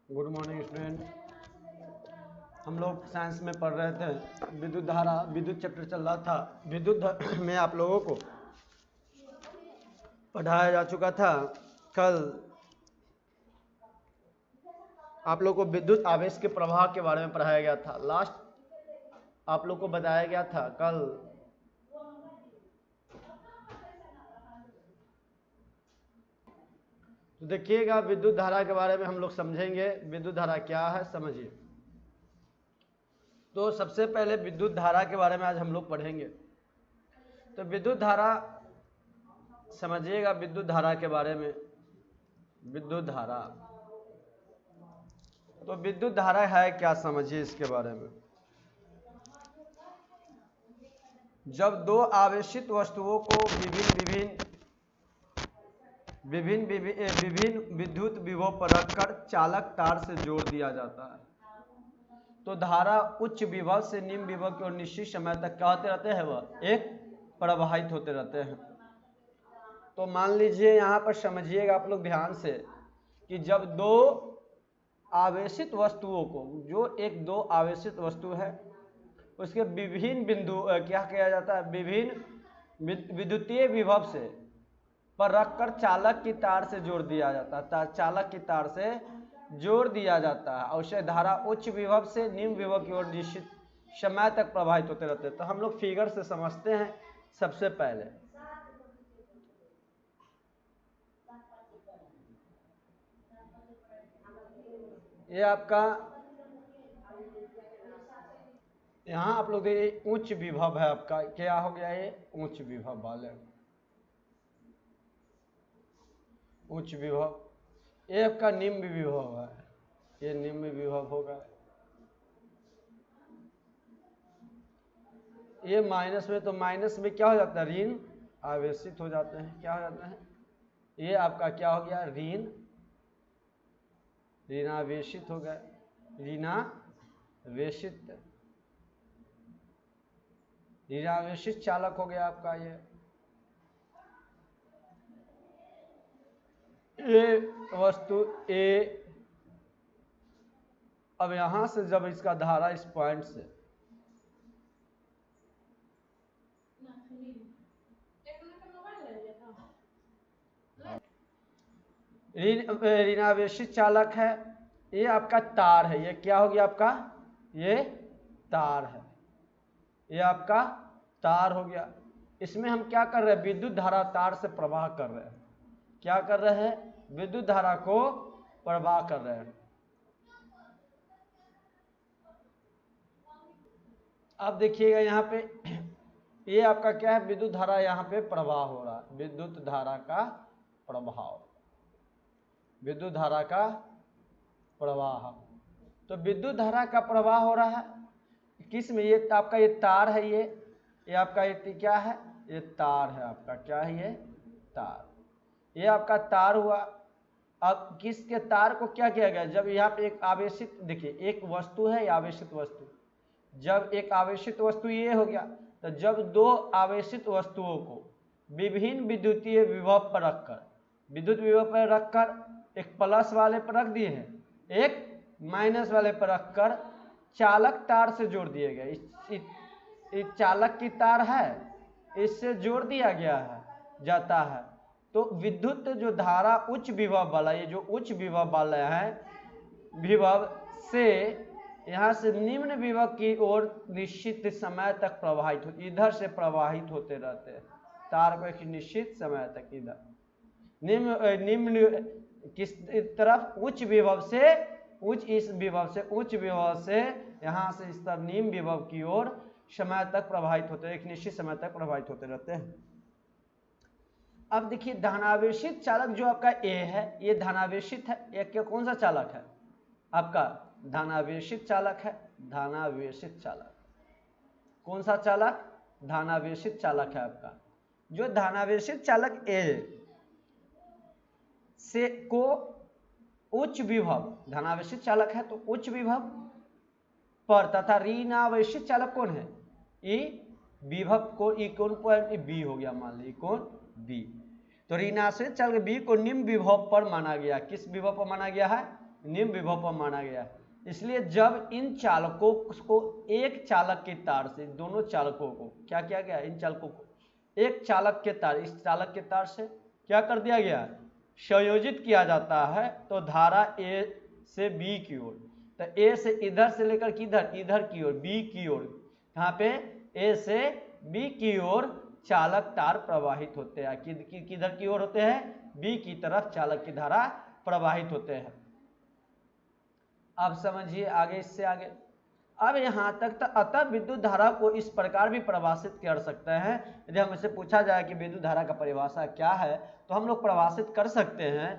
Good morning student. हम लोग science में पढ़ रहे थे विद्युत धारा, विद्युत चैप्टर चल रहा था। विद्युत में आप लोगों को पढ़ाया जा चुका था। कल आप लोगों को विद्युत आवेश के प्रवाह के बारे में पढ़ाया गया था। लास्ट आप लोग को बताया गया था कल तो देखिएगा विद्युत धारा के बारे में हम लोग समझेंगे। विद्युत धारा क्या है समझिए। तो सबसे पहले विद्युत धारा के बारे में आज हम लोग पढ़ेंगे। तो विद्युत धारा समझिएगा। विद्युत धारा के बारे में, विद्युत धारा, तो विद्युत धारा है क्या समझिए इसके बारे में। जब दो आवेशित वस्तुओं को विभिन्न विद्युत विभव पर रखकर चालक तार से जोड़ दिया जाता है तो धारा उच्च विभव से निम्न विभव की ओर निश्चित समय तक क्या होते रहते हैं, वह एक प्रवाहित होते रहते हैं। तो मान लीजिए यहाँ पर समझिएगा आप लोग ध्यान से कि जब दो आवेशित वस्तुओं को, जो एक दो आवेशित वस्तु है उसके विभिन्न बिंदु क्या किया जाता है, विभिन्न विद्युतीय विभव से पर रखकर चालक की तार से जोड़ दिया जाता है। चालक की तार से जोड़ दिया जाता है और उससे धारा उच्च विभव से निम्न विभव की ओर निश्चित समय तक प्रवाहित होते रहते हैं। तो हम लोग फिगर से समझते हैं। सबसे पहले ये आपका यहाँ आप लोग देखिए उच्च विभव है आपका, क्या हो गया ये उच्च विभव वाले, उच्च विभव। ये आपका निम्न विभव है, ये निम्न विभव होगा। ये माइनस में, तो माइनस में क्या हो जाता है, ऋण आवेशित हो जाते हैं। क्या हो जाते हैं, ये आपका क्या हो गया, ऋणावेशित हो गया, ऋणावेशित चालक हो गया आपका ये वस्तु ए। अब यहां से जब इसका धारा इस पॉइंट से ऋणावेशित चालक है, ये आपका तार है। ये क्या हो गया आपका, ये तार है, ये आपका तार हो गया। इसमें हम क्या कर रहे हैं, विद्युत धारा तार से प्रवाह कर रहे हैं। क्या कर रहे हैं, विद्युत धारा को प्रवाह कर रहे हैं। अब देखिएगा यहाँ पे ये आपका क्या है, विद्युत धारा यहाँ पे प्रवाह हो रहा है। विद्युत धारा का प्रभाव, विद्युत धारा का प्रवाह। तो विद्युत धारा का प्रवाह हो रहा है किस में, ये आपका ये तार है, ये आपका ये क्या है, ये तार है आपका, क्या है ये तार, ये आपका तार हुआ। अब किसके तार को क्या किया गया, जब यहाँ पे एक आवेशित, देखिए एक वस्तु है, आवेशित वस्तु, जब एक आवेशित वस्तु ये हो गया, तो जब दो आवेशित वस्तुओं को विभिन्न विद्युतीय विभव पर रखकर, विद्युत विभव पर रखकर एक प्लस वाले पर रख दिए हैं, एक माइनस वाले पर रखकर चालक तार से जोड़ दिए गए। इस चालक की तार है, इससे जोड़ दिया गया है जाता है। तो विद्युत जो धारा उच्च विभव वाला, ये जो उच्च विभव वाला है, विभव से यहाँ से निम्न विभव की ओर निश्चित समय तक प्रवाहित हो, इधर से प्रवाहित होते रहते हैं तार को एक निश्चित समय तक। इधर निम्न किस तरफ, उच्च विभव से, इस विभव से, उच्च विभव से यहाँ से इस तरफ निम्न विभव की ओर समय तक प्रवाहित होते, एक निश्चित समय तक प्रवाहित होते रहते हैं। अब देखिए धनावेशित चालक जो आपका ए है, ये धनावेशित है। ये क्या, कौन सा चालक है आपका, धनावेशित चालक है। धनावेशित चालक, कौन सा चालक, धनावेशित चालक है आपका। जो धनावेशित चालक ए से को उच्च विभव, धनावेशित चालक है तो उच्च विभव पर, तथा ऋणावेशित चालक कौन है, ई विभव को, ई कौन पॉइंट बी हो गया, मान ली कौन बी। तो ऋणाश्रित चालक B को निम्न विभव पर माना गया। किस विभव पर माना गया है? निम्न विभव पर माना गया। इसलिए जब इन चालकों को एक चालक के तार से, दोनों चालकों को क्या किया गया? इन चालकों को एक चालक के तार, इस चालक के तार से क्या कर दिया गया? संयोजित किया जाता है। तो धारा A से B की ओर, तो A से इधर से लेकर किधर? इधर की ओर, B की ओर। यहाँ पे A से B की ओर चालक तार प्रवाहित होते हैं। किधर की ओर होते हैं? B की तरफ चालक की धारा प्रवाहित होते हैं। अब समझिए आगे, इससे आगे। अब यहां तक तो अतः विद्युत धारा को इस प्रकार भी परिभाषित कर सकते हैं। यदि हमसे पूछा जाए कि विद्युत धारा का परिभाषा क्या है, तो हम लोग परिभाषित कर सकते हैं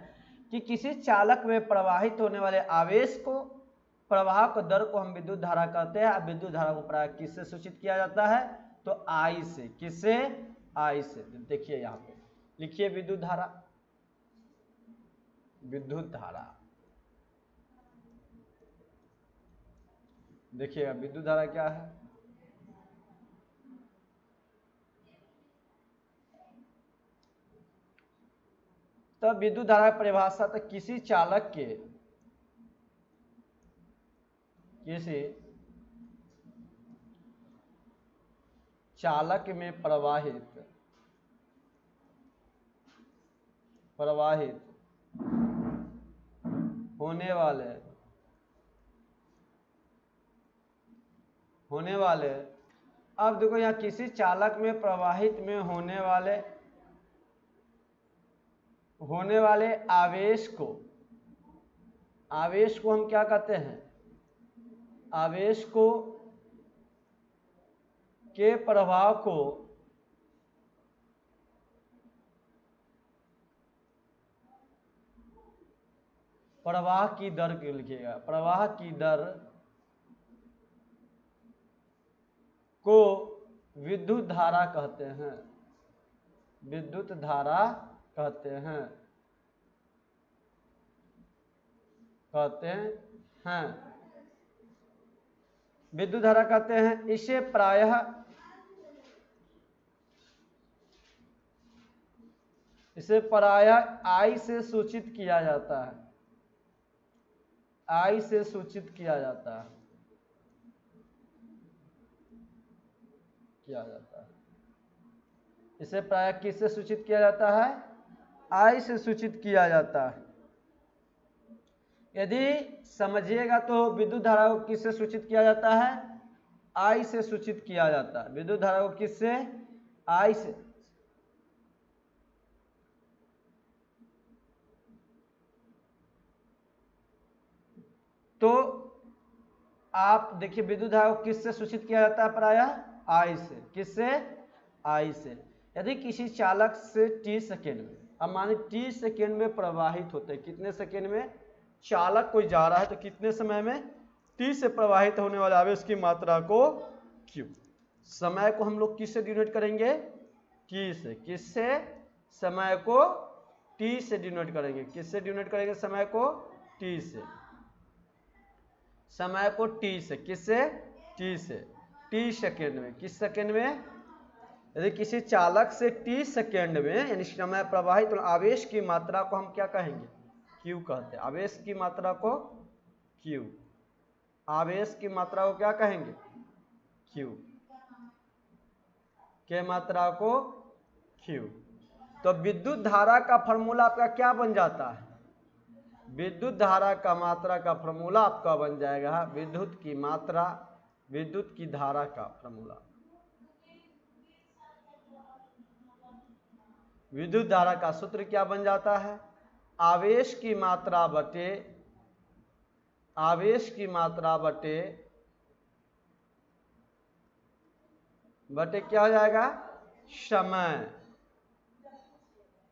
कि किसी चालक में प्रवाहित होने वाले आवेश को, प्रवाह को, दर को हम विद्युत धारा कहते हैं। अब विद्युत धारा को प्राय किससे सूचित किया जाता है? तो I से। किससे? I से। देखिए यहाँ पे लिखिए विद्युत धारा, विद्युत धारा। देखिएगा विद्युत धारा क्या है? तब विद्युत धारा की परिभाषा तो किसी चालक के, किसी चालक में प्रवाहित होने वाले अब देखो यहाँ किसी चालक में प्रवाहित में होने वाले आवेश को हम क्या कहते हैं? आवेश को के प्रभाव को प्रवाह की दर के लिखिएगा, प्रवाह की दर को विद्युत धारा कहते हैं। विद्युत धारा कहते हैं। विद्युत धारा कहते हैं। इसे प्रायः I से सूचित किया जाता है। I से सूचित किया जाता है। इसे प्रायः किससे सूचित किया जाता है? I से सूचित किया जाता है। यदि समझिएगा तो विद्युत धारा को किससे सूचित किया जाता है? I से सूचित किया जाता है। विद्युत धारा को किससे? I से। तो आप देखिए विद्युत धारा को किससे सूचित किया जाता है? प्रायः I से। किससे? I से। यदि किसी चालक से t सेकेंड में, अब माने t सेकेंड में प्रवाहित होते हैं, कितने सेकेंड में? चालक कोई जा रहा है तो कितने समय में? t से प्रवाहित होने वाले आवेश की मात्रा को q। समय को हम लोग किससे डिनोट करेंगे? t से। किससे? समय को t से डिनोट करेंगे। किससे डिनोट करेंगे समय को? t से। समय को t से। किससे? t से। t सेकेंड में। किस सेकेंड में? यदि किसी चालक से t सेकेंड में यानी समय प्रवाहित तो आवेश की मात्रा को हम क्या कहेंगे? q कहते हैं। आवेश की मात्रा को q। आवेश की मात्रा को क्या कहेंगे? q के मात्रा को q। तो विद्युत धारा का फॉर्मूला आपका क्या बन जाता है? विद्युत धारा का मात्रा का फॉर्मूला आपका बन जाएगा विद्युत की मात्रा, विद्युत की धारा का फॉर्मूला। विद्युत धारा का सूत्र क्या बन जाता है? आवेश की मात्रा बटे क्या हो जाएगा?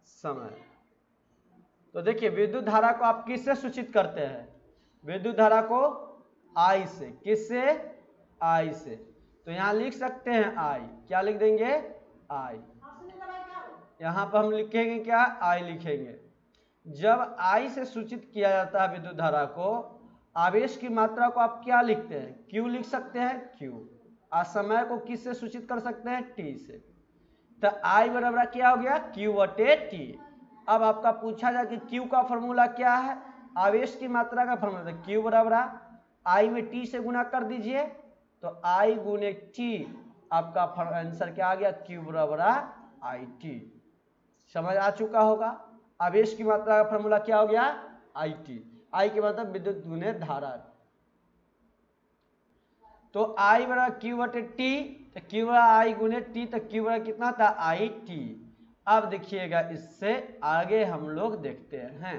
समय। तो देखिए विद्युत धारा को आप किससे सूचित करते हैं? विद्युत धारा को I से। किससे? I से। तो यहां लिख सकते हैं I। क्या लिख देंगे? I। यहां पर हम लिखेंगे क्या? I लिखेंगे। जब I से सूचित किया जाता है विद्युत धारा को, आवेश की मात्रा को आप क्या लिखते हैं? Q लिख सकते हैं। Q। और समय को किससे सूचित कर सकते हैं? T से। तो I बराबर क्या हो गया, Q/T। अब आपका पूछा जाए कि Q का फॉर्मूला क्या है, आवेश की मात्रा का फॉर्मूला, तो Q बराबर I में T से गुना कर दीजिए, तो I गुने T, आपका आंसर क्या आ गया, Q बराबर IT। समझ आ चुका होगा। आवेश की मात्रा का फॉर्मूला क्या हो गया, IT। I के मतलब विद्युत गुने धारा। तो I बराबर Q/T, तो Q बराबर I गुने T, तो Q बराबर कितना था, IT। अब देखिएगा, इससे आगे हम लोग देखते हैं।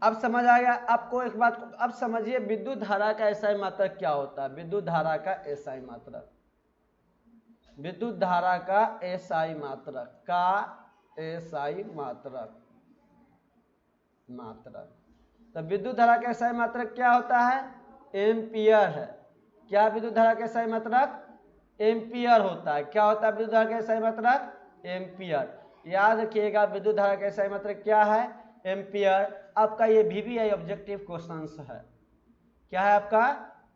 अब समझ आ गया आपको एक बात को। अब समझिए विद्युत धारा का एसआई मात्रक क्या होता है। विद्युत धारा का एसआई मात्रक, विद्युत धारा का एसआई मात्रक तो विद्युत धारा का एसआई मात्रक क्या होता है, एम्पियर है। क्या विद्युत धारा का एसआई मात्रक, एम्पियर होता है। क्या होता है विद्युत धारा का एसआई मात्रक, एम्पियर। याद रखिएगा विद्युत धारा का एसआई मात्रक क्या है, एम्पियर। आपका ये VVI ऑब्जेक्टिव क्वेश्चंस है। क्या है आपका,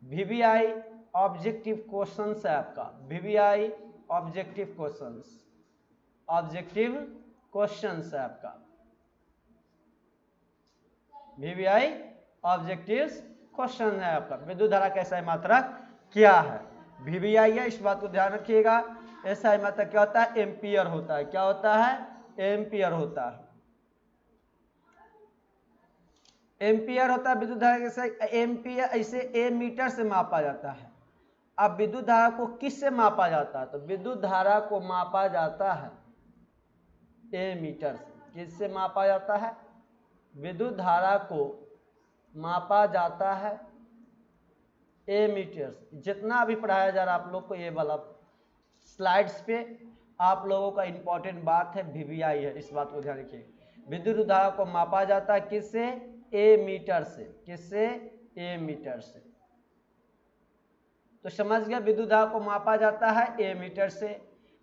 VVI ऑब्जेक्टिव क्वेश्चंस है आपका, VVI objective questions, objective questions है आपका, VVI ऑब्जेक्टिव क्वेश्चन है आपका। विद्युत धारा का एसआई मात्रक क्या है, VVI है, इस बात को ध्यान रखिएगा। एसआई मात्रक क्या होता है, एम्पियर होता है। क्या होता है, एम्पियर होता है। एम्पियर होता है विद्युत धारा के, एम्पियर ऐसे ए मीटर से मापा जाता है। अब विद्युत धारा को किस से मापा जाता है, तो विद्युत धारा को मापा जाता है ए मीटर से। किससे मापा जाता है, विद्युत धारा को मापा जाता है ए मीटर से। जितना अभी पढ़ाया जा रहा है आप लोग को, ये वाला स्लाइड्स पे आप लोगों का इंपॉर्टेंट बात है, VVI है, इस बात को ध्यान रखिए। विद्युत धारा को मापा जाता है किससे, ए मीटर से। किससे, ए मीटर से। तो समझ गया, विद्युत धारा को मापा जाता है ए मीटर से।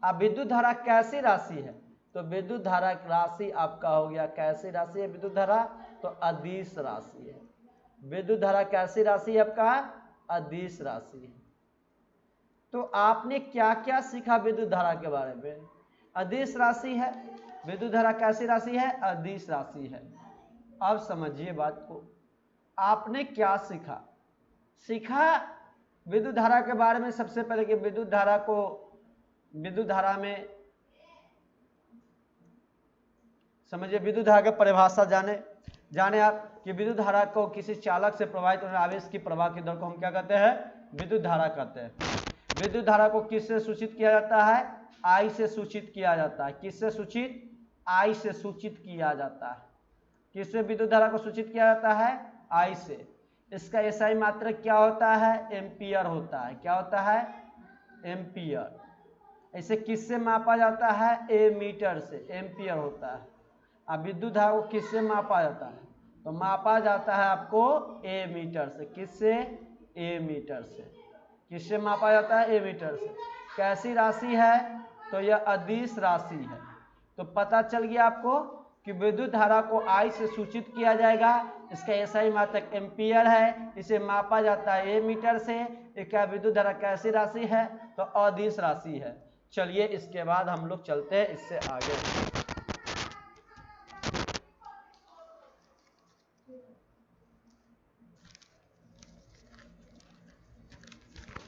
अब विद्युत धारा कैसी राशि है, तो विद्युत धारा राशि आपका हो गया, कैसी राशि है विद्युत धारा, तो अदिश राशि है। विद्युत धारा कैसी राशि है आपका, अदिश राशि है। तो आपने क्या क्या सीखा विद्युत धारा के बारे में, अदिश राशि है। विद्युत धारा कैसी राशि है, अदिश राशि है। अब समझिए बात को, आपने क्या सीखा, विद्युत धारा के बारे में। सबसे पहले कि विद्युत धारा को, विद्युत धारा में समझिए, विद्युत धारा की परिभाषा जाने आप कि विद्युत धारा को किसी चालक से प्रवाहित होने आवेश की प्रवाह की दर को हम क्या कहते हैं, विद्युत धारा कहते हैं। विद्युत धारा को किससे सूचित किया जाता है, I से सूचित किया जाता है। किससे सूचित, I से सूचित किया जाता है। किससे विद्युत धारा को सूचित किया जाता है, I से। इसका एसआई मात्रक क्या होता है, एम्पियर होता है। क्या होता है, एम्पियर। इसे किससे मापा जाता है, ए मीटर से, एम्पियर होता है। अब विद्युत धारा को किससे मापा जाता है, तो मापा जाता है आपको ए मीटर से। किससे, ए मीटर से। किससे मापा जाता है, ए मीटर से। कैसी राशि है, तो यह अदिश राशि है। तो पता चल गया आपको कि विद्युत धारा को I से सूचित किया जाएगा। इसका एसआई मात्रक एम्पियर है, इसे मापा जाता है ए मीटर से। क्या विद्युत धारा कैसी राशि है, तो अदिश राशि है। चलिए इसके बाद हम लोग चलते हैं इससे आगे।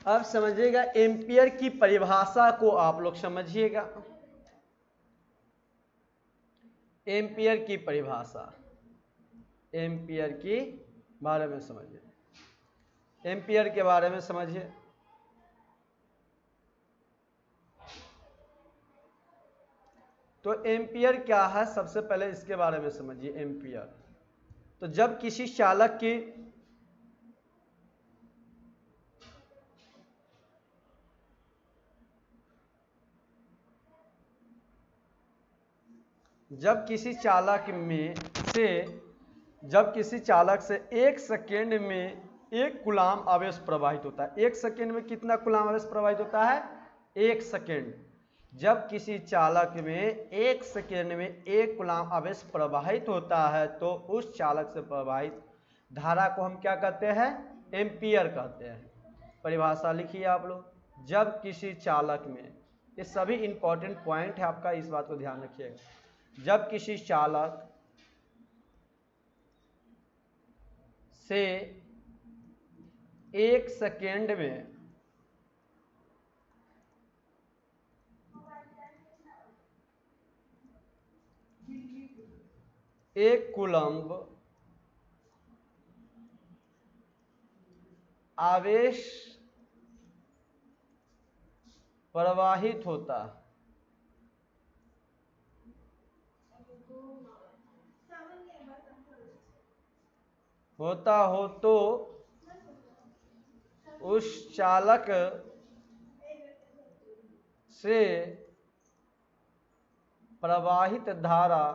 अब समझिएगा एम्पियर की परिभाषा को आप लोग समझिएगा। एम्पियर की परिभाषा, एम्पियर के बारे में समझिए, एम्पियर के बारे में समझिए। तो एम्पियर क्या है, सबसे पहले इसके बारे में समझिए। एम्पियर, तो जब किसी चालक की जब किसी चालक से 1 सेकेंड में 1 कूलाम आवेश प्रवाहित होता है। 1 सेकेंड में कितना कूलाम आवेश प्रवाहित होता है, 1 सेकेंड। जब किसी चालक में 1 सेकेंड में 1 कूलाम आवेश प्रवाहित होता है, तो उस चालक से प्रवाहित धारा को हम क्या कहते हैं, एम्पियर कहते हैं। परिभाषा लिखिए आप लोग। जब किसी चालक में ये सभी इंपॉर्टेंट पॉइंट है आपका, इस बात को ध्यान रखिएगा। जब किसी चालक से 1 सेकेंड में 1 कूलम्ब आवेश प्रवाहित होता हो तो उस चालक से प्रवाहित धारा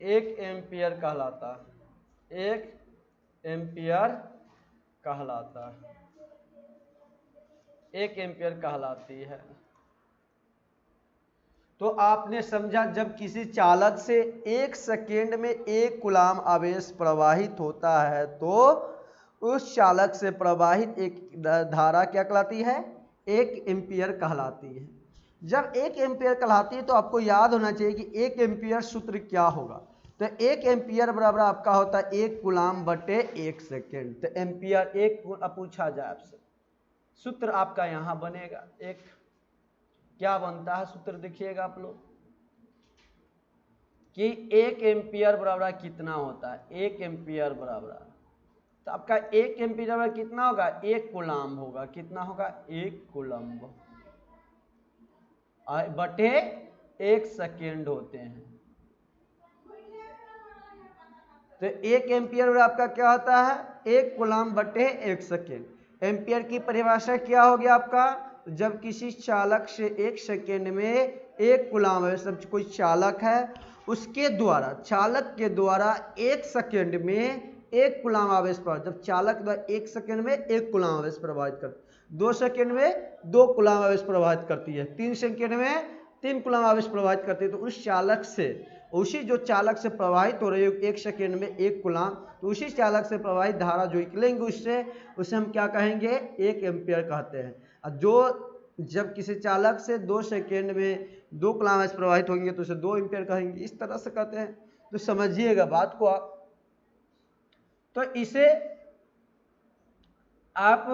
1 एम्पियर कहलाता है। 1 एम्पियर कहलाता है, 1 एम्पियर कहलाती है। तो आपने समझा, जब किसी चालक से 1 सेकेंड में 1 कूलाम आवेश प्रवाहित होता है तो उस चालक से प्रवाहित एक धारा क्या कहलाती है? 1 एम्पियर कहलाती है। जब 1 एम्पियर कहलाती है तो आपको याद होना चाहिए कि 1 एम्पियर सूत्र क्या होगा। तो 1 एम्पियर बराबर आपका होता है 1 कूलाम बटे 1 सेकेंड। तो एम्पियर 1 पूछा जाए आपसे, सूत्र आपका यहां बनेगा एक, क्या बनता है सूत्र देखिएगा आप लोग कि 1 एम्पियर बराबर कितना होता है? 1 एम्पियर बराबर, तो आपका 1 एम्पियर बराबर कितना होगा? 1 कूलाम होगा। कितना होगा? 1 कूलम्ब बटे 1 सेकेंड होते हैं। तो 1 एम्पियर आपका क्या होता है? 1 कूलाम बटे 1 सेकेंड। एम्पियर की परिभाषा क्या हो गया आपका? जब किसी चालक से 1 सेकेंड में 1 कूलाम है, सब कोई चालक है, उसके द्वारा, चालक के द्वारा 1 सेकेंड में 1 कूलाम आवेश प्रवाहित, जब चालक द्वारा 1 सेकेंड में 1 कूलाम आवेश प्रवाहित करती, 2 सेकेंड में 2 कूलाम आवेश प्रवाहित करती है, 3 सेकेंड में 3 कूलाम आवेश प्रवाहित करती है। तो उस चालक से, उसी जो चालक से प्रवाहित हो रही है 1 सेकेंड में 1 कूलाम, तो उसी चालक से प्रवाहित धारा जो निकलेंगे उससे, उसे हम क्या कहेंगे? 1 एम्पियर कहते हैं। और जो जब किसी चालक से 2 सेकेंड में 2 कूलाम आवेश प्रवाहित होंगे तो उसे 2 एम्पियर कहेंगे। इस तरह से कहते हैं, तो समझिएगा बात को आप। तो इसे आप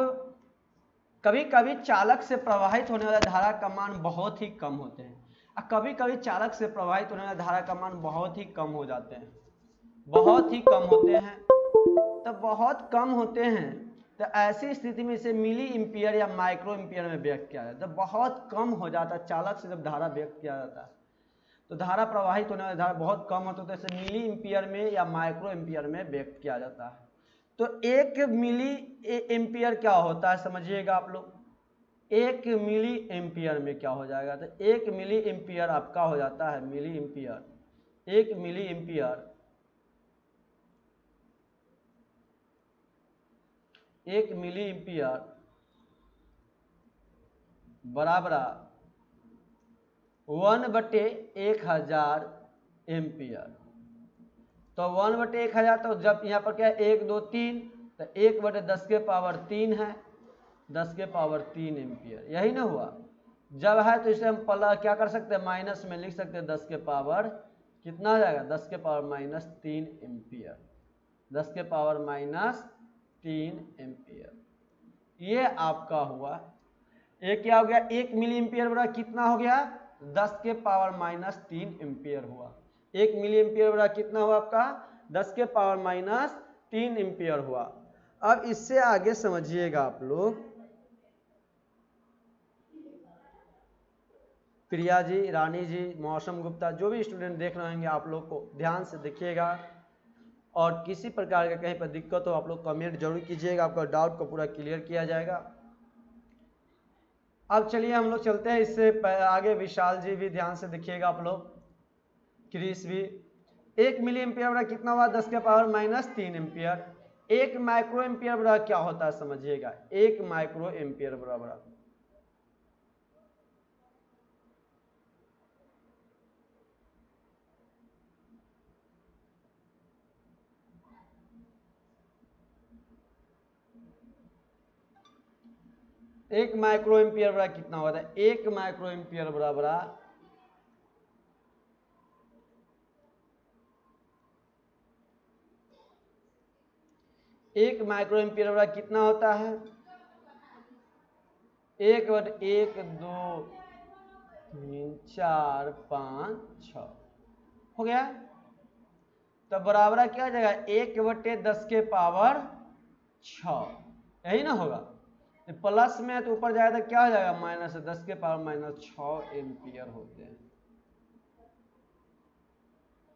कभी कभी चालक से प्रवाहित होने वाला धारा का मान बहुत ही कम होते हैं, और कभी कभी चालक से प्रवाहित होने वाला धारा का मान बहुत ही कम हो जाते हैं, बहुत ही कम होते हैं। तो बहुत कम होते हैं, तो ऐसी स्थिति में इसे मिली एम्पियर या माइक्रो एम्पियर में व्यक्त किया जाता है। तो बहुत कम हो जाता है चालक से जब धारा व्यक्त किया जाता है, तो धारा प्रवाहित होने वाली धारा बहुत कम होता है, तो इसे मिली एम्पियर में या माइक्रो एम्पियर में व्यक्त किया जाता है। तो 1 मिली एम्पियर क्या होता है समझिएगा आप लोग। 1 मिली एम्पियर में क्या हो जाएगा? तो 1 मिली एम्पियर आपका हो जाता है milliampere. 1 milliampere, 1 milliampere बराबर 1/1000 एम्पियर। तो 1/1000, तो जब यहाँ पर क्या है 1 2 3, तो 1/10³ है, 10³ एम्पियर, यही ना हुआ। जब है तो इसे हम पहला क्या कर सकते हैं? माइनस में लिख सकते हैं, 10³ कितना हो जाएगा? 10³ एम्पियर, 10³ एम्पियर। ये आपका हुआ। ये क्या हो गया? 1 मिली एम्पियर बराबर कितना हो गया? 10³ एम्पियर हुआ। 1 मिली एम्पियर बराबर कितना हुआ आपका? 10³ एम्पियर हुआ। अब इससे आगे समझिएगा आप लोग, प्रिया जी, रानी जी, मौसम गुप्ता, जो भी स्टूडेंट देख रहे होंगे आप लोग को ध्यान से देखिएगा, और किसी प्रकार का कहीं पर दिक्कत हो आप लोग कमेंट जरूर कीजिएगा, आपका डाउट को पूरा क्लियर किया जाएगा। अब चलिए हम लोग चलते हैं इससे आगे। विशाल जी भी ध्यान से देखिएगा आप लोग, क्रिस भी। 1 मिली एम्पियर बराबर कितना हुआ? 10³ एम्पियर। 1 माइक्रो एम्पियर बराबर क्या होता है समझिएगा। 1 माइक्रो एम्पियर बराबर 1 माइक्रो एम्पियर बराबर कितना होता है? 1 माइक्रो एम्पियर बराबर 1 माइक्रो एम्पियर बराबर कितना होता है? 1/1 2 3 4 5 6 हो गया। तो बराबर क्या हो जाएगा? 1/10 के पावर 6, यही ना होगा। तो प्लस में तो ऊपर जाएगा तो क्या हो जाएगा? -10 के पावर -6 एम्पियर होते हैं।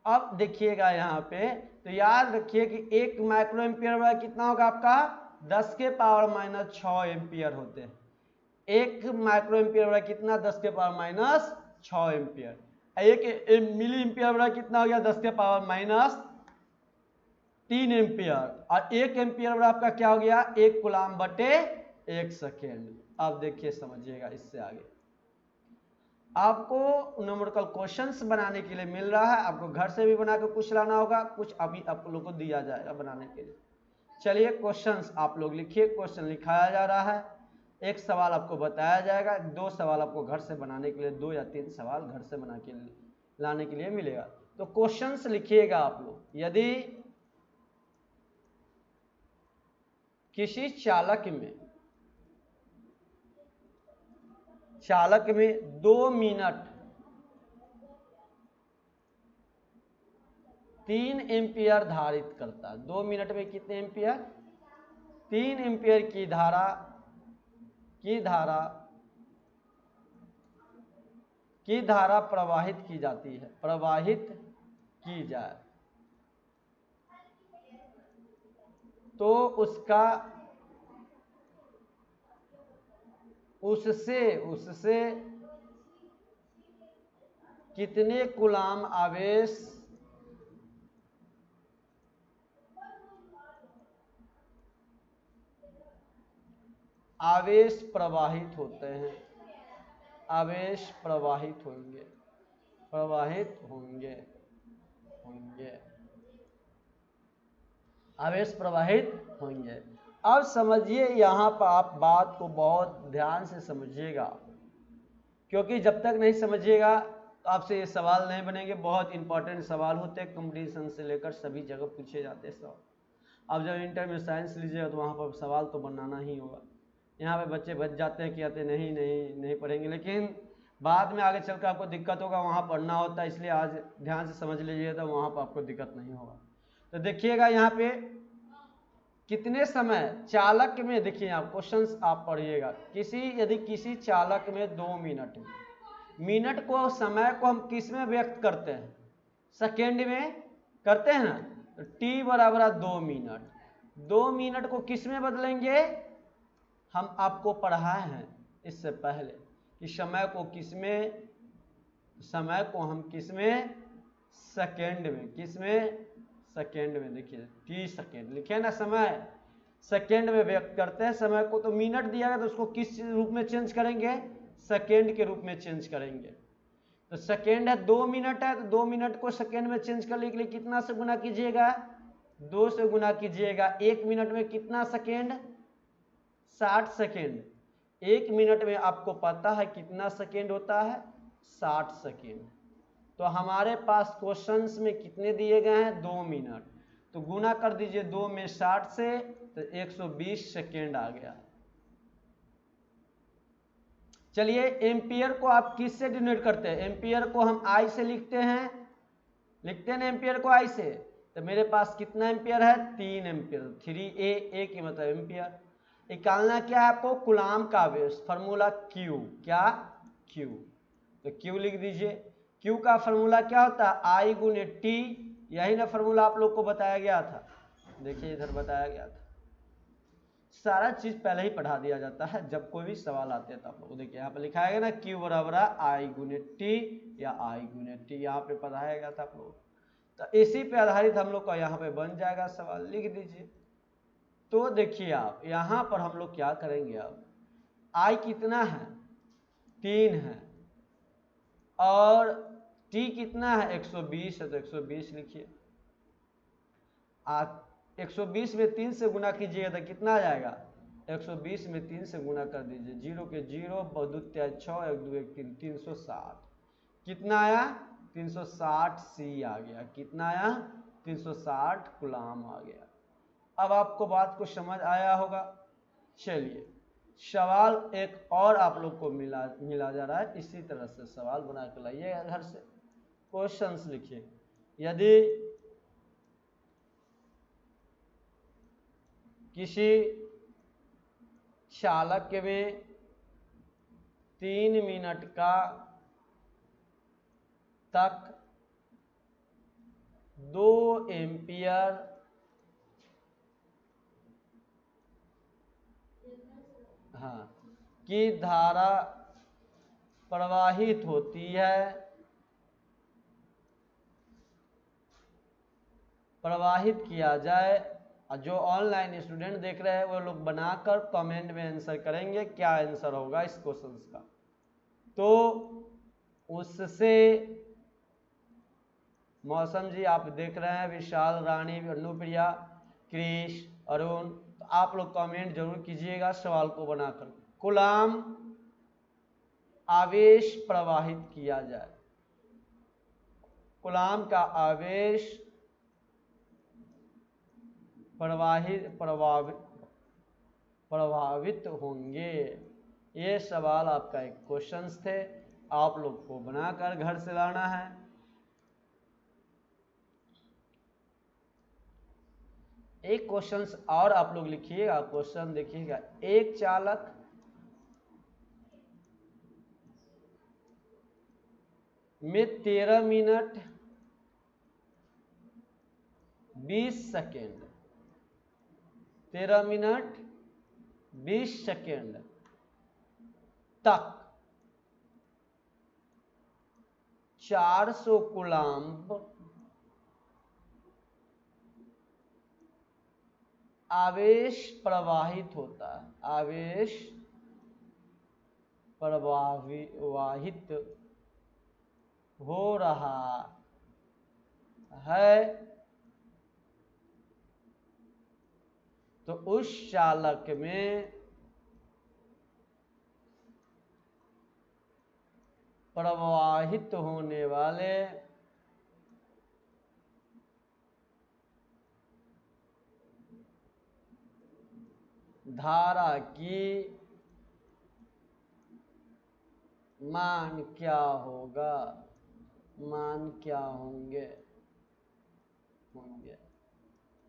अब देखिएगा यहाँ पे, तो याद रखिए कि 1 माइक्रो एम्पियर बराबर कितना होगा आपका? 10 के पावर -6 एम्पियर होते हैं। 1 माइक्रो एम्पियर बराबर कितना? 10 के पावर -6 एम्पियर। 1 मिली एम्पियर बराबर कितना हो गया? 10 के पावर -3 एम्पियर। और 1 एम्पियर बराबर आपका क्या हो गया? 1 कूलाम बटे 1 सेकेंड। अब देखिए समझिएगा, इससे आगे आपको न्यूमेरिकल क्वेश्चंस बनाने के लिए मिल रहा है। आपको घर से भी बना के कुछ लाना होगा, कुछ अभी आप लोग को दिया जाएगा बनाने के लिए। चलिए क्वेश्चंस आप लोग लिखिए। क्वेश्चन लिखाया जा रहा है, एक सवाल आपको बताया जाएगा, 2 सवाल आपको घर से बनाने के लिए, 2 या 3 सवाल घर से बना के लाने के लिए मिलेगा। तो क्वेश्चंस लिखिएगा आप लोग। यदि किसी चालक में 2 मिनट 3 एम्पियर धारित करता है, 2 मिनट में कितने एम्पियर? 3 एम्पियर की धारा प्रवाहित की जाती है, प्रवाहित की जाए, तो उससे कितने कूलाम आवेश प्रवाहित होते हैं, आवेश प्रवाहित होंगे। आवेश प्रवाहित होंगे। अब समझिए, यहाँ पर आप बात को बहुत ध्यान से समझिएगा, क्योंकि जब तक नहीं समझिएगा तो आपसे ये सवाल नहीं बनेंगे। बहुत इंपॉर्टेंट सवाल होते हैं, कंपटीशन से लेकर सभी जगह पूछे जाते हैं सवाल। अब जब इंटर में साइंस लीजिएगा तो वहाँ पर सवाल तो बनाना ही होगा। यहाँ पे बच्चे बच जाते हैं, कहते नहीं पढ़ेंगे, लेकिन बाद में आगे चलकर आपको दिक्कत होगा, वहाँ पढ़ना होता है। इसलिए आज ध्यान से समझ लीजिए, तो वहाँ पर आपको दिक्कत नहीं होगा। तो देखिएगा यहाँ पे कितने समय चालक में, देखिए आप क्वेश्चंस आप पढ़िएगा। यदि किसी चालक में 2 मिनट को, समय को हम किस में व्यक्त करते हैं? सेकेंड में करते हैं ना। तो t बराबर 2 मिनट, 2 मिनट को किस में बदलेंगे? हम आपको पढ़ाए हैं इससे पहले कि समय को हम किस में? सेकेंड में। देखिए t सेकेंड लिखे ना, समय सेकेंड में व्यक्त करते हैं समय को। तो मिनट दिया गया तो उसको किस रूप में चेंज करेंगे? सेकेंड के रूप में चेंज करेंगे। तो सेकेंड है, 2 मिनट है, तो 2 मिनट को सेकेंड में चेंज करने के लिए कितना से गुना कीजिएगा? 2 से गुना कीजिएगा। 1 मिनट में कितना सेकेंड? 60 सेकेंड। 1 मिनट में आपको पता है कितना सेकेंड होता है? 60 सेकेंड। तो हमारे पास क्वेश्चंस में कितने दिए गए हैं? 2 मिनट। तो गुना कर दीजिए 2 में 60 से, तो 120 सेकेंड आ गया। चलिए एम्पियर को आप किस से डिनोट करते हैं? एम्पियर को हम आई से लिखते हैं ना एम्पियर को आई से। तो मेरे पास कितना एम्पियर है? 3 एम्पियर। 3A की मतलब एम्पियर। निकालना क्या है आपको? कूलाम का आवेश। फॉर्मूला Q, क्या? Q। तो Q लिख दीजिए। Q का फॉर्मूला क्या होता है? I गुने T। यही ना फॉर्मूला आप लोग को बताया गया था। देखिए इधर बताया गया था। सारा चीज पहले ही पढ़ा दिया जाता है, जब कोई भी सवाल आते हैं तो आप लोग देखिए यहाँ पे लिखाया गया ना, Q बराबर I गुने T या I गुने T, यहाँ पे पढ़ाया गया था आप लोग। तो इसी पे आधारित हम लोग का यहाँ पे बन जाएगा सवाल, लिख दीजिए। तो देखिए आप यहाँ पर हम लोग क्या करेंगे, अब I कितना है? 3 है, और T कितना है? 120 है, तो 120 लिखिए। 120 में 3 से गुना कीजिएगा तो कितना आ जाएगा? 120 में 3 से गुना कर दीजिए, 0 के 0, बहुत 6, 1 2 1 3, 360। कितना आया? 360 सी आ गया। कितना आया? 360 कूलाम आ गया। अब आपको बात को समझ आया होगा। चलिए सवाल एक और आप लोग को मिला जा रहा है, इसी तरह से सवाल बना कर लाइए घर से। क्वेश्चंस लिखिए। यदि किसी चालक में 3 मिनट का तक 2 एम्पियर की धारा प्रवाहित होती है, प्रवाहित किया जाए। जो ऑनलाइन स्टूडेंट देख रहे हैं वो लोग बनाकर कमेंट में आंसर करेंगे क्या आंसर होगा इस क्वेश्चन का। तो उससे मौसम जी आप देख रहे हैं, विशाल, रानी, अनुप्रिया, क्रिश, अरुण, तो आप लोग कमेंट जरूर कीजिएगा सवाल को बनाकर। कूलाम आवेश प्रवाहित किया जाए, कूलाम का आवेश प्रभावित होंगे। ये सवाल आपका एक क्वेश्चंस थे, आप लोग को बनाकर घर से लाना है। एक क्वेश्चंस और आप लोग लिखिएगा। क्वेश्चन देखिएगा, एक चालक में 13 मिनट 20 सेकेंड 13 मिनट 20 सेकेंड तक 400 कूलाम्ब आवेश प्रवाहित होता है, आवेश प्रवाहित हो रहा है, तो उस चालक में प्रवाहित होने वाले धारा की मान क्या होगा, मान क्या होंगे।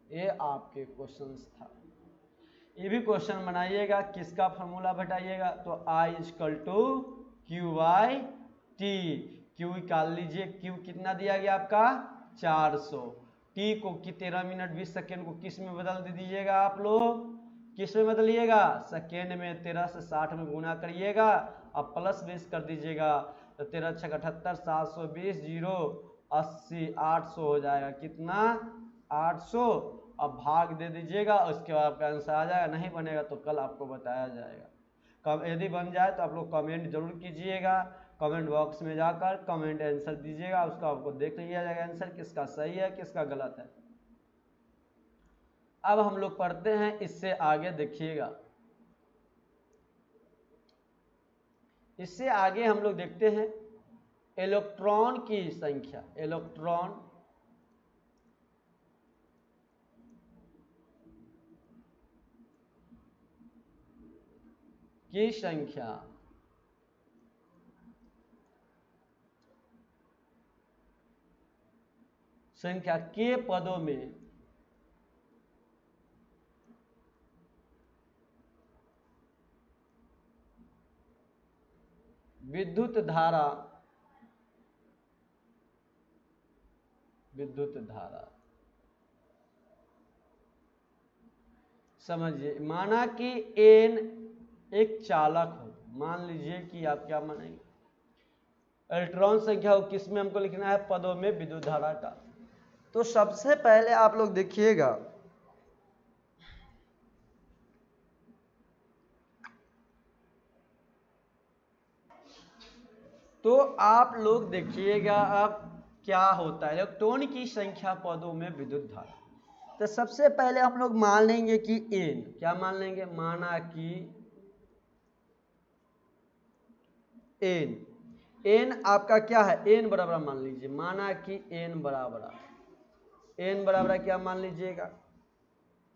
ये आपके क्वेश्चंस था। ये भी क्वेश्चन बनाइएगा, किसका फॉर्मूला बताइएगा। तो I = QT, Q निकाल लीजिए। Q कितना दिया गया आपका 400। T को 13 मिनट 20 सेकेंड को किस में बदल दीजिएगा आप लोग, किस में बदलिएगा, सेकेंड में। 13 से 60 में गुना करिएगा, अब प्लस 20 कर दीजिएगा, तो 13 6 78, 720, 0 80, 800 हो जाएगा। कितना 800। अब भाग दे दीजिएगा, उसके बाद आपका आंसर आ जाएगा। नहीं बनेगा तो कल आपको बताया जाएगा। कब यदि बन जाए तो आप लोग कमेंट जरूर कीजिएगा, कमेंट बॉक्स में जाकर कमेंट आंसर दीजिएगा, उसका आपको देख लिया जाएगा आंसर किसका सही है किसका गलत है। अब हम लोग पढ़ते हैं इससे आगे, देखिएगा इससे आगे हम लोग देखते हैं इलेक्ट्रॉन की संख्या। इलेक्ट्रॉन की संख्या के पदों में विद्युत धारा समझिए। माना कि N एक चालक हो, मान लीजिए कि आप क्या मानेंगे, इलेक्ट्रॉन संख्या किस में हमको लिखना है, पदों में विद्युत धारा का। तो सबसे पहले आप लोग देखिएगा, तो आप लोग देखिएगा अब क्या होता है। इलेक्ट्रॉन की संख्या पदों में विद्युत धारा, तो सबसे पहले हम लोग मान लेंगे कि एन, क्या मान लेंगे, माना कि एन, एन आपका क्या है, एन बराबर मान लीजिए, माना कि एन बराबर क्या मान लीजिएगा,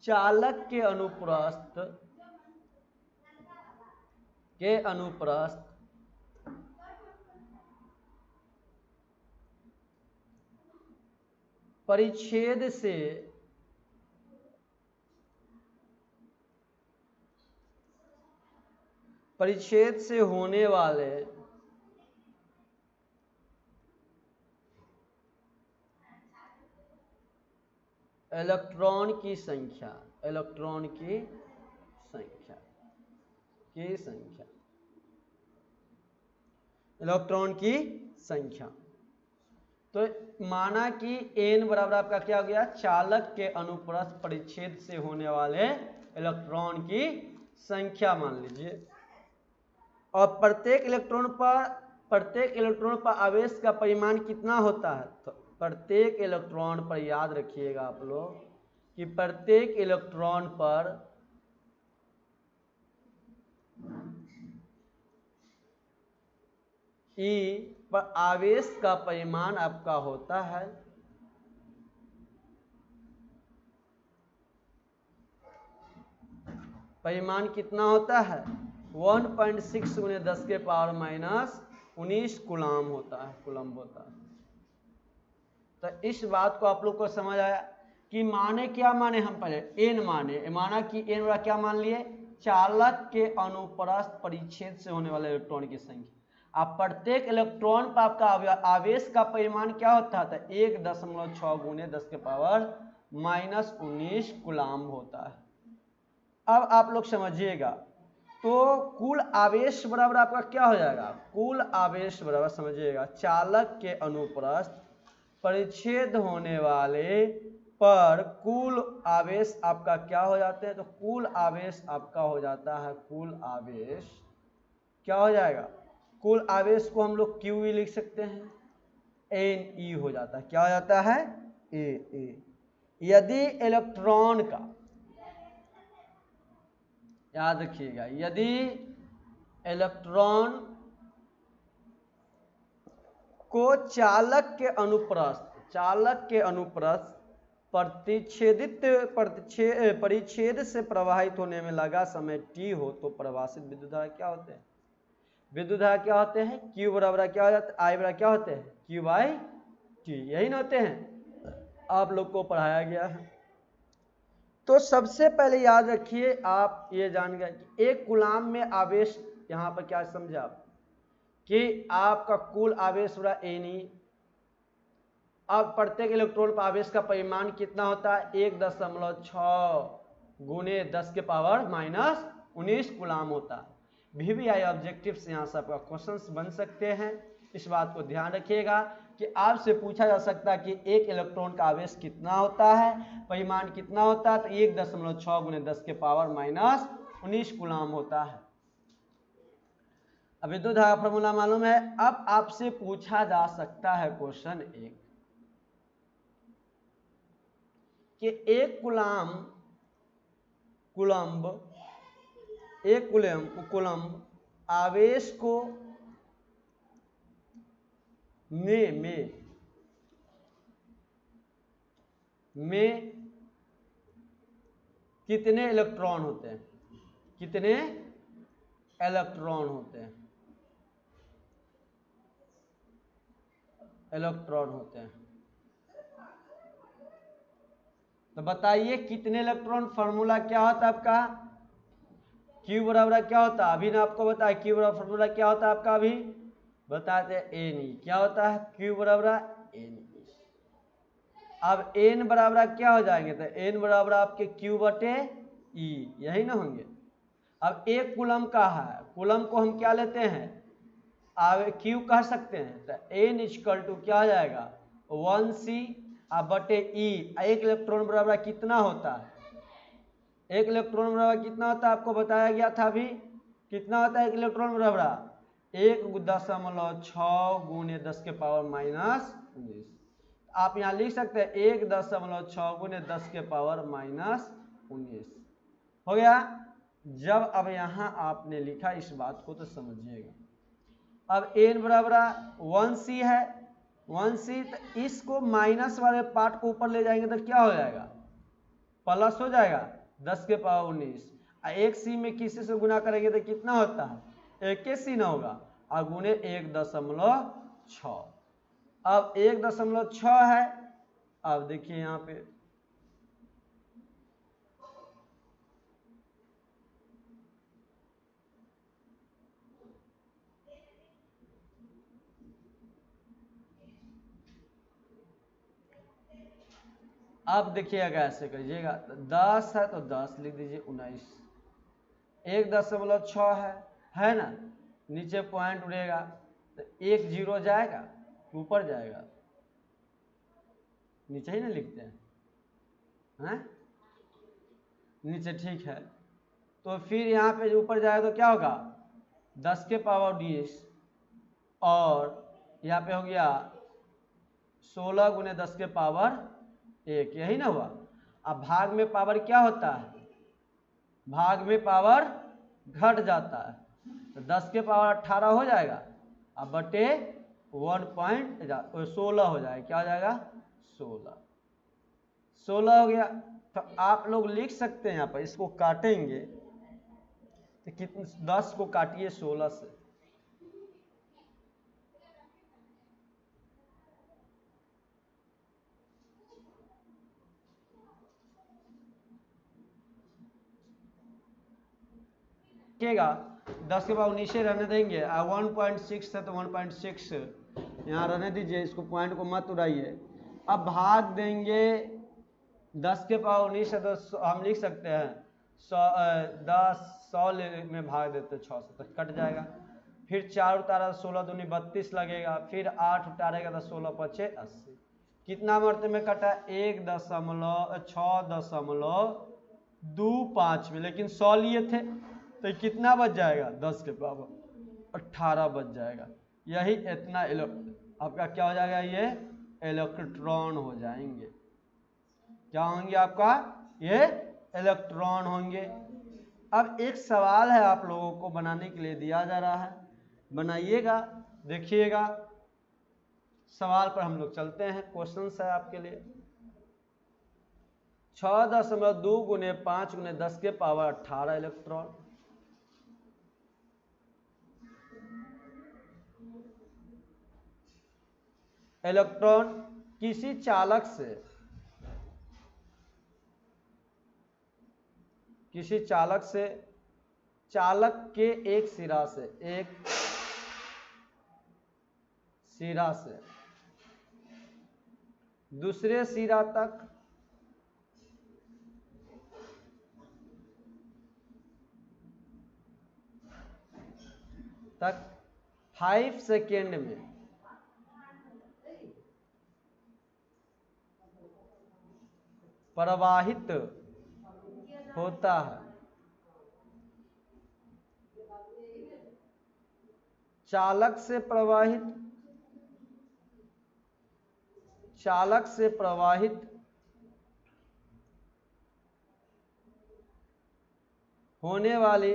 चालक के अनुप्रस्थ परिच्छेद से होने वाले इलेक्ट्रॉन की संख्या, तो माना कि n बराबर आपका क्या हो गया, चालक के अनुप्रस्थ परिच्छेद से होने वाले इलेक्ट्रॉन की संख्या मान लीजिए, और प्रत्येक इलेक्ट्रॉन पर आवेश का परिमाण कितना होता है, तो प्रत्येक इलेक्ट्रॉन पर याद रखिएगा आप लोग कि प्रत्येक इलेक्ट्रॉन पर E पर आवेश का परिमाण आपका होता है कितना होता है, 1.6 × 10⁻⁻19 कूलम होता है। तो इस बात को आप लोग को समझ आया कि क्या माने हम पहले एन माना कि एन वाला क्या मान लिए, चालक के अनुप्रस्थ परिच्छेद से होने वाले इलेक्ट्रॉन की संख्या। अब प्रत्येक इलेक्ट्रॉन पर आपका आवेश का परिमाण क्या होता है, 1.6 × 10⁻⁻19 कूलम होता है। अब आप लोग समझिएगा, तो कुल आवेश बराबर आपका क्या हो जाएगा, कुल आवेश बराबर समझिएगा चालक के अनुप्रस्थ परिच्छेद होने वाले पर कुल आवेश आपका क्या हो जाते हैं, तो कुल आवेश आपका हो जाता है, कुल आवेश क्या हो जाएगा, कुल आवेश को हम लोग QE लिख सकते हैं, NE हो जाता है, क्या हो जाता है, AA। यदि इलेक्ट्रॉन का, याद रखिएगा, यदि इलेक्ट्रॉन को चालक के अनुप्रस्थ परिच्छेद से प्रवाहित होने में लगा समय T हो, तो प्रवासित विद्युत धारा क्या होते हैं, Q बराबर क्या हो जाता है, I बराबर क्या होते हैं, Q/T, यही ना होते हैं, आप लोग को पढ़ाया गया है। तो सबसे पहले याद रखिए, आप ये जान गए कि एक कूलम में आवेश, यहां पर क्या समझे आप कि आपका कुल आवेश पूरा NE। अब प्रत्येक इलेक्ट्रॉन पर आवेश का परिमाण कितना होता है, 1.6 × 10⁻⁻19 कूलम होता है। VVI ऑब्जेक्टिव से यहाँ से आपका क्वेश्चंस बन सकते हैं, इस बात को ध्यान रखिएगा कि आपसे पूछा जा सकता है कि एक इलेक्ट्रॉन का आवेश कितना होता है, परिमाण कितना होता है, तो 1.6 × 10⁻⁻19 कूलम होता है। अब विद्युत धारा फॉर्मूला मालूम है। अब आपसे पूछा जा सकता है क्वेश्चन एक कि एक कूलम्ब आवेश को में कितने इलेक्ट्रॉन होते हैं, तो बताइए कितने इलेक्ट्रॉन, फॉर्मूला क्या होता है आपका, Q बराबर क्या होता है, अभी ना आपको बताया Q बराबर फॉर्मूला क्या होता है आपका, अभी बताते हैं, NE क्या होता है, Q बराबर NE। अब N बराबर क्या हो जाएंगे, तो N बराबर आपके Q/E, यही ना होंगे। अब एक कूलम का है, कूलम को हम क्या लेते हैं, Q कह सकते हैं, तो N = क्या हो जाएगा, 1C/E। एक इलेक्ट्रॉन बराबर कितना होता है, एक इलेक्ट्रॉन बराबर कितना होता है, आपको बताया गया था अभी, कितना होता है एक इलेक्ट्रॉन बराबर, 1.6 × 10⁻⁻19। आप यहाँ लिख सकते हैं 1.6 गुने 10 के पावर -19 हो गया। जब अब यहाँ आपने लिखा इस बात को तो समझिएगा। अब n बराबर 1c है, 1c, तो इसको माइनस वाले पार्ट को ऊपर ले जाएंगे तो क्या हो जाएगा, प्लस हो जाएगा 10 के पावर 19। एक सी में किसी से गुना करेंगे तो कितना होता है, एक के सी ना होगा, और गुने 1.6। अब 1.6 है। अब देखिए यहाँ पे अब देखिएगा ऐसे करिएगा, 10 है तो 10 लिख दीजिए, 19, 1.6 है ना, नीचे पॉइंट उड़ेगा तो 1 0 जाएगा, ऊपर जाएगा, नीचे ही ना लिखते हैं, नीचे ठीक है। तो फिर यहाँ पे ऊपर जाएगा तो क्या होगा, 10 के पावर 20, और यहाँ पे हो गया 16 गुने 10 के पावर 1, यही ना हुआ। अब भाग में पावर क्या होता है, भाग में पावर घट जाता है, तो 10 के पावर 18 हो जाएगा, अब बटे 1.16 हो जाएगा, क्या हो जाएगा 16 हो गया। तो आप लोग लिख सकते हैं यहाँ पर, इसको काटेंगे तो कितने, 10 को काटिए 16 से, देखिएगा 10 के बाद 19 रहने देंगे, 1.6 है तो 1.6 यहाँ रहने दीजिए, इसको पॉइंट को मत उड़ाइए। अब भाग देंगे 10 के पावर 19 है तो हम लिख सकते हैं 100 में भाग देते 6 से तो कट जाएगा। फिर 4 उतारा 16 दूनी 32 लगेगा, फिर 8 उतारेगा तो 16 पचे 80, कितना मरते में कटा, 1.625 में, लेकिन 100 लिए थे तो कितना बच जाएगा, 10 के पावर 18 बच जाएगा। यही इतना आपका क्या हो जाएगा, ये इलेक्ट्रॉन हो जाएंगे, क्या होंगे आपका, ये इलेक्ट्रॉन होंगे। अब एक सवाल है आप लोगों को बनाने के लिए दिया जा रहा है, बनाइएगा, देखिएगा। सवाल पर हम लोग चलते हैं, क्वेश्चन है आपके लिए। 6.2 गुने 5 गुने 10 के पावर 18 इलेक्ट्रॉन। इलेक्ट्रॉन किसी चालक से चालक के एक सिरा से दूसरे सिरा तक तक 5 सेकेंड में प्रवाहित होता है। चालक से प्रवाहित होने वाली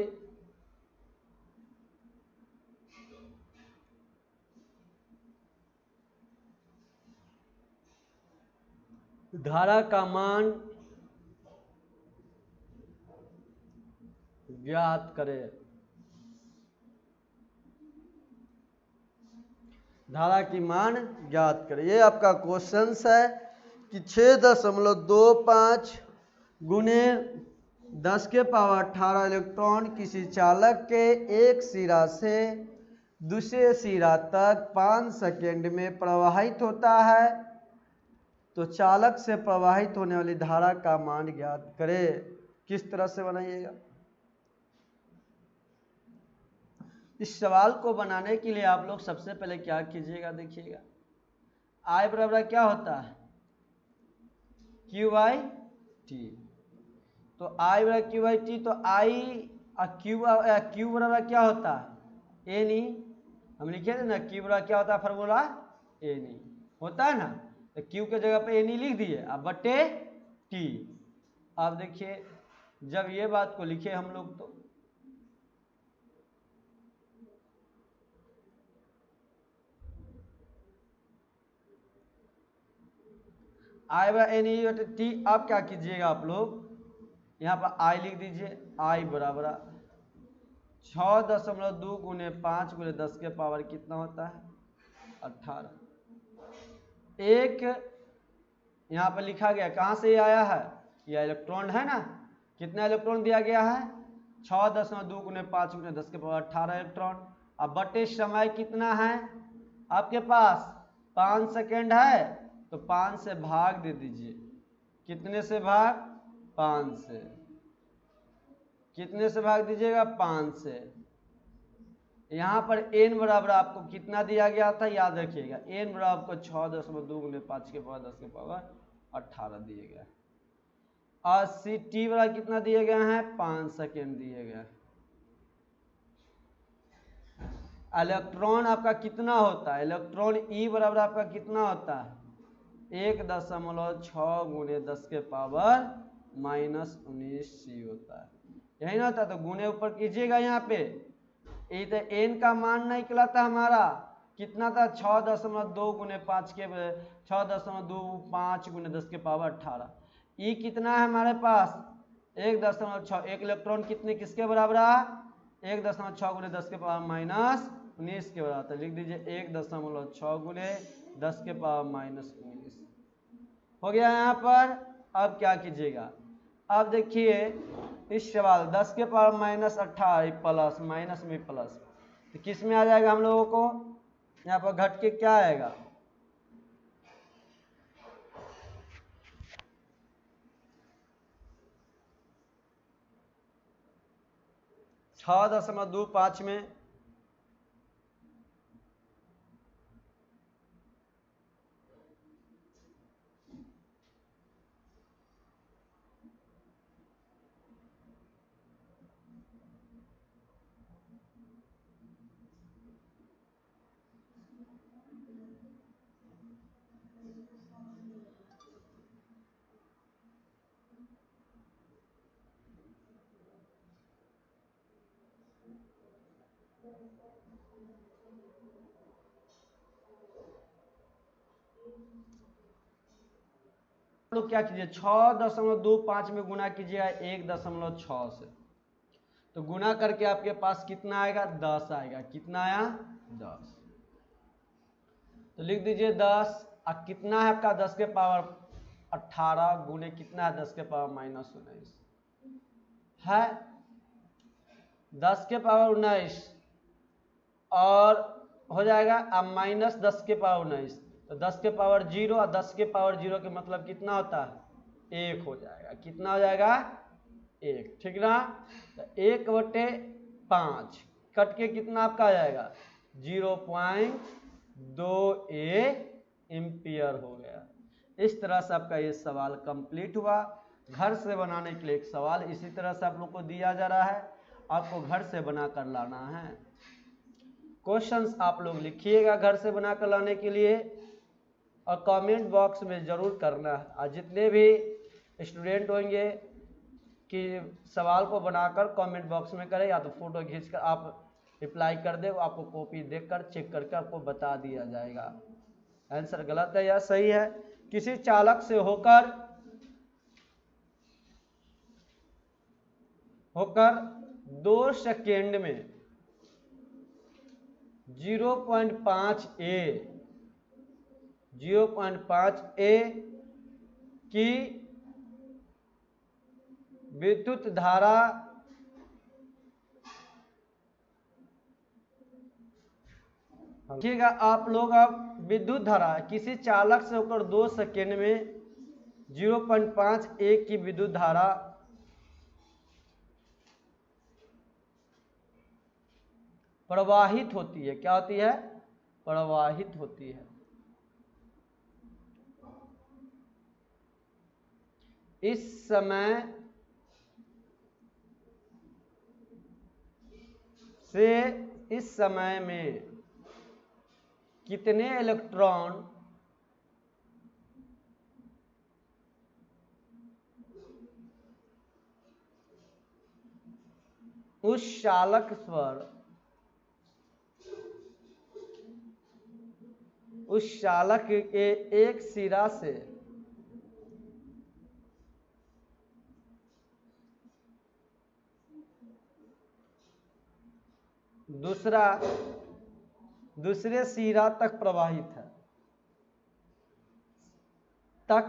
धारा का मान ज्ञात करें। धारा की मान ज्ञात करें, ये आपका क्वेश्चन है कि 6.25 गुने 10 के पावर 18 इलेक्ट्रॉन किसी चालक के एक सिरा से दूसरे सिरा तक 5 सेकेंड में प्रवाहित होता है, तो चालक से प्रवाहित होने वाली धारा का मान ज्ञात करें। किस तरह से बनाइएगा, इस सवाल को बनाने के लिए आप लोग सबसे पहले क्या कीजिएगा, देखिएगा I बराबर क्या होता है, QT, तो I बराबर QT, तो Q बराबर क्या होता है, NE, हम लिखे थे ना, Q बराबर क्या होता है, फार्मूला NE होता है ना, तो क्यू के जगह पे एन लिख दिए, अब बटे टी। अब देखिए जब ये बात को लिखे हम लोग तो आई बाय एन ई बटे टी। अब क्या कीजिएगा आप लोग, यहाँ पर आई लिख दीजिए, आई बराबर 6.2 गुने 5 गुने 10 के पावर कितना होता है 18। एक यहाँ पर लिखा गया, कहाँ से ये आया है, यह इलेक्ट्रॉन है ना, कितना इलेक्ट्रॉन दिया गया है 6.2 गुने 5 गुने 10 के पावर 18 इलेक्ट्रॉन। अब बटे समय कितना है आपके पास 5 सेकेंड है, तो 5 से भाग दे दीजिए, कितने से भाग 5 से, कितने से भाग दीजिएगा 5 से। यहाँ पर n बराबर आपको कितना दिया गया था याद रखिएगा, n बराबर आपको 6.2 गुने 5 के पावर 10 के पावर 18 दिए गया, और सी टी बराबर कितना दिए गए हैं 5 सेकेंड दिए गए। इलेक्ट्रॉन आपका कितना होता है, इलेक्ट्रॉन ई बराबर आपका कितना होता है 1.6 गुने 10 के पावर -19 सी होता है, यही ना होता। तो गुने ऊपर कीजिएगा, यहाँ पे ये तो एन का मान निकला था हमारा, कितना था 6.2 गुने 5 के 6.25 गुने 10 के पावर 18। ई कितना है हमारे पास 1.6, एक इलेक्ट्रॉन कितने किसके बराबर है 1.6 गुने 10 के पावर -19 के बराबर, तो लिख दीजिए 1.6 गुने 10 के पावर -19 हो गया यहाँ पर। अब क्या कीजिएगा, अब देखिए इस सवाल 10 के पावर -18 प्लस माइनस में प्लस, तो किस में आ जाएगा हम लोगों को, यहाँ पर घट के क्या आएगा 6.25 में लोग क्या कीजिए 6.25 में गुना कीजिएगा 1.6 से, तो गुना करके आपके पास कितना आएगा 10 आएगा, कितना आया 10, तो लिख दीजिए 10। और कितना है आपका 10 के पावर 18 गुने कितना है 10 के पावर -19 है 10 के पावर 19 और हो जाएगा अब -10 के पावर 19, तो 10 के पावर 0 और 10 के पावर 0 के मतलब कितना होता है 1 हो जाएगा, कितना हो जाएगा 1, ठीक ना। तो 1/5 कट के कितना आपका आ जाएगा 0.2 एम्पियर हो गया। इस तरह से आपका ये सवाल कंप्लीट हुआ। घर से बनाने के लिए एक सवाल इसी तरह से आप लोग को दिया जा रहा है, आपको घर से बना कर लाना है। क्वेश्चंस आप लोग लिखिएगा घर से बना कर लाने के लिए, और कमेंट बॉक्स में ज़रूर करना है। और जितने भी स्टूडेंट होंगे कि सवाल को बनाकर कमेंट बॉक्स में करें, या तो फोटो खींचकर आप रिप्लाई कर दे, आपको कॉपी देखकर चेक करके आपको बता दिया जाएगा आंसर गलत है या सही है। किसी चालक से होकर 2 सेकेंड में 0.5 ए की विद्युत धारा देखिएगा आप लोग, अब विद्युत धारा किसी चालक से होकर 2 सेकेंड में 0.5 ए की विद्युत धारा प्रवाहित होती है, क्या होती है प्रवाहित होती है। इस समय से इस समय में कितने इलेक्ट्रॉन उस चालक पर उस चालक के एक सिरा से दूसरे सिरा तक प्रवाहित है, तक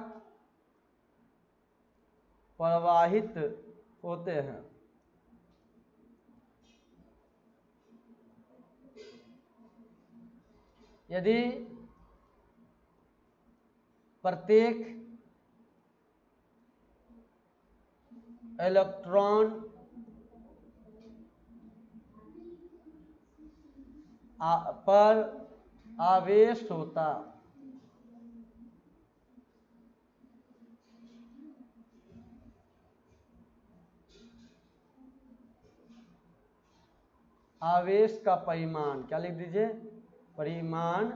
प्रवाहित होते हैं। यदि प्रत्येक इलेक्ट्रॉन पर आवेश होता आवेश का परिमाण, क्या लिख दीजिए, परिमाण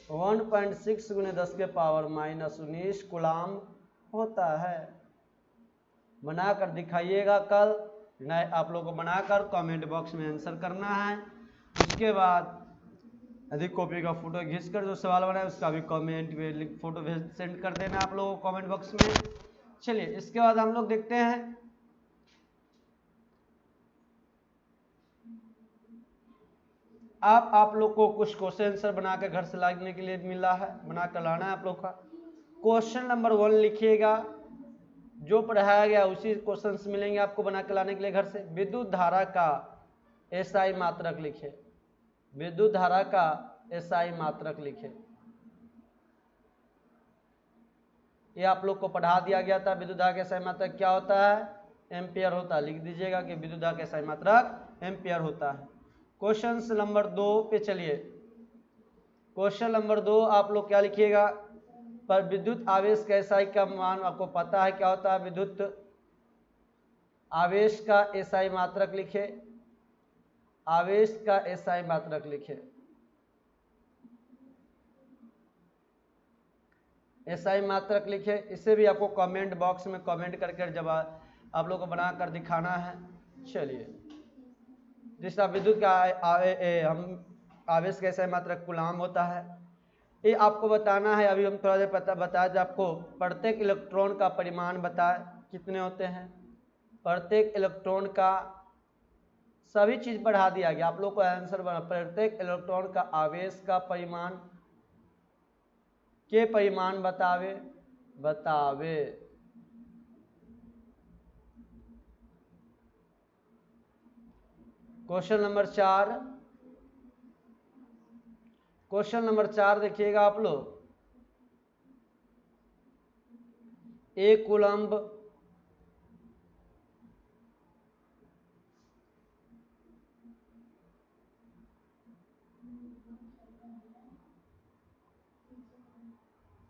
1.6 × 10⁻⁻19 कूलाम होता है। बनाकर दिखाइएगा कल, नए आप लोगों को बनाकर कमेंट बॉक्स में आंसर करना है। उसके बाद यदि कॉपी का फोटो खींचकर जो सवाल बनाए उसका भी कमेंट में फोटो सेंड कर देना आप लोगों को कमेंट बॉक्स में। चलिए इसके बाद हम लोग देखते हैं आप लोग को कुछ क्वेश्चन आंसर बना के घर से लाने के लिए मिला है, बना कर लाना है आप लोग का। क्वेश्चन नंबर 1 लिखिएगा, जो पढ़ाया गया उसी क्वेश्चंस मिलेंगे आपको बना के लाने के लिए घर से। विद्युत धारा का एसआई मात्रक लिखे, विद्युत धारा का एसआई मात्रक लिखे। ये आप लोग को पढ़ा दिया गया था। विद्युत धारा का एसआई मात्रक क्या होता है, एम्पियर होता है। लिख दीजिएगा कि विद्युत धारा का एसआई मात्रक एम्पियर होता है। क्वेश्चन नंबर 2 पे चलिए। क्वेश्चन नंबर 2 आप लोग क्या लिखिएगा, पर विद्युत आवेश का एसआई का मान आपको पता है क्या होता है। विद्युत आवेश का एसआई मात्रक लिखे, आवेश का एसआई मात्रक लिखे। एसआई मात्रक लिखे, इसे भी आपको कमेंट बॉक्स में कमेंट करके जब आप लोग को बनाकर दिखाना है। चलिए जिसका विद्युत का हम आवेश का एसआई मात्रक कूलाम होता है, ये आपको बताना है। अभी हम थोड़ा देर बताया था आपको, प्रत्येक इलेक्ट्रॉन का परिमाण बताए कितने होते हैं। प्रत्येक इलेक्ट्रॉन का सभी चीज बढ़ा दिया गया आप लोग को आंसर बना। प्रत्येक इलेक्ट्रॉन का आवेश का परिमाण के परिमाण बतावे। क्वेश्चन नंबर 4, क्वेश्चन नंबर 4 देखिएगा आप लोग। एक कूलम्ब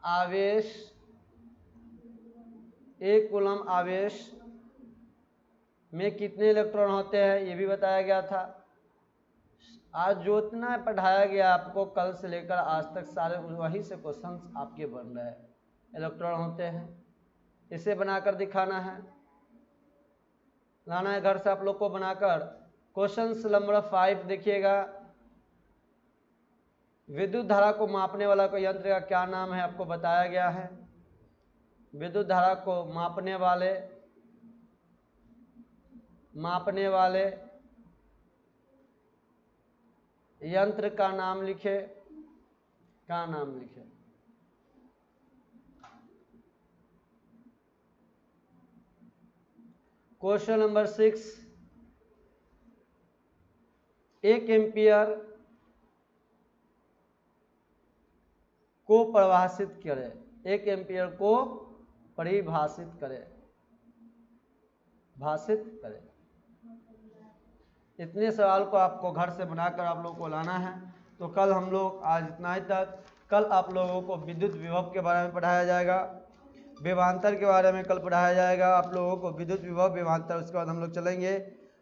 आवेश, एक कूलम्ब आवेश में कितने इलेक्ट्रॉन होते हैं ये भी बताया गया था। आज जो इतना पढ़ाया गया आपको कल से लेकर आज तक सारे वही से क्वेश्चंस आपके बन रहे हैं। इलेक्ट्रॉन होते हैं, इसे बनाकर दिखाना है, लाना है घर से आप लोग को बनाकर। क्वेश्चन नंबर 5 देखिएगा। विद्युत धारा को मापने वाला कोई यंत्र का क्या नाम है आपको बताया गया है। विद्युत धारा को मापने वाले यंत्र का नाम लिखे, क्वेश्चन नंबर 6, 1 एम्पियर को परिभाषित करें। 1 एम्पियर को परिभाषित करें, इतने सवाल को आपको घर से बनाकर आप लोगों को लाना है। तो कल हम लोग आज इतना ही तक। कल आप लोगों को विद्युत विभव के बारे में पढ़ाया जाएगा, विभवांतर के बारे में कल पढ़ाया जाएगा आप लोगों को। विद्युत विभव, विभवांतर, उसके बाद हम लोग चलेंगे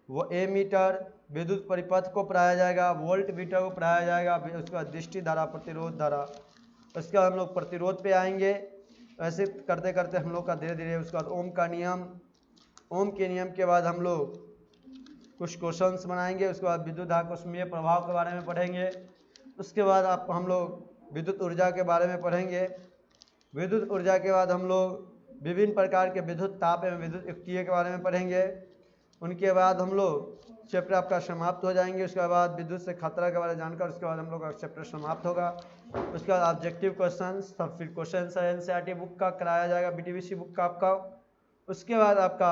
वो एमीटर, विद्युत परिपथ को पढ़ाया जाएगा, वोल्ट मीटर को पढ़ाया जाएगा, उसके बाद दृष्टि धारा, प्रतिरोध धारा, उसके बाद हम लोग प्रतिरोध पे आएंगे। ऐसे करते करते हम लोग का धीरे धीरे उसके बाद ओम का नियम, ओम के नियम के बाद हम लोग कुछ क्वेश्चंस बनाएंगे, उसके बाद विद्युत आकस्मिक प्रभाव के बारे में पढ़ेंगे। उसके बाद हम लोग विद्युत ऊर्जा के बारे में पढ़ेंगे। विद्युत ऊर्जा के बाद हम लोग विभिन्न प्रकार के विद्युत ताप एवं विद्युत युक्तियों के बारे में पढ़ेंगे। उनके बाद हम लोग चैप्टर आपका समाप्त हो जाएंगे। उसके बाद विद्युत से खतरा के बारे में जानकर उसके बाद हम लोग का चैप्टर समाप्त होगा। उसके बाद ऑब्जेक्टिव क्वेश्चन, सब फिर क्वेश्चन एनसीईआरटी बुक का कराया जाएगा, बीटीबीसी बुक का आपका। उसके बाद आपका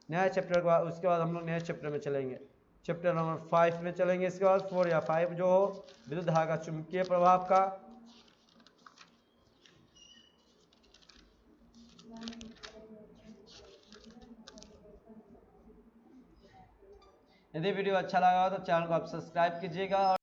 नया चैप्टर के बाद उसके बाद हम लोग नए चैप्टर में चलेंगे, चैप्टर नंबर 5 में चलेंगे। इसके बाद 4 या 5 जो हो विद्युत धारा का चुंबकीय प्रभाव का। यदि वीडियो अच्छा लगा हो तो चैनल को आप सब्सक्राइब कीजिएगा।